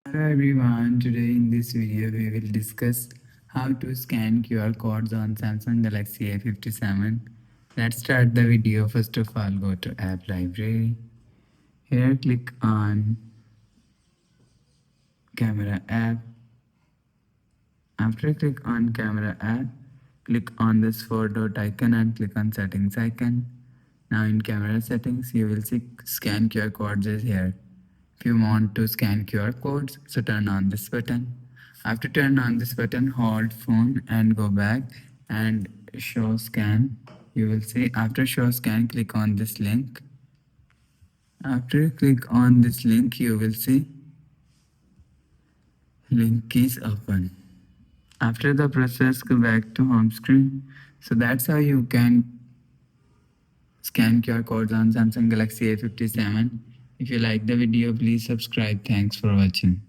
Hello everyone, today in this video we will discuss how to scan QR codes on Samsung Galaxy A57. Let's start the video. First of all, go to App Library. Here click on Camera app. After click on Camera app, click on this four dot icon and click on Settings icon. Now in camera settings, you will see Scan QR codes is here. If you want to scan QR codes, so turn on this button. After turn on this button, hold phone and go back and show scan. You will see after show scan, click on this link. After you click on this link, you will see link is open. After the process, go back to home screen. So that's how you can scan QR codes on Samsung Galaxy A57. If you like the video, please subscribe. Thanks for watching.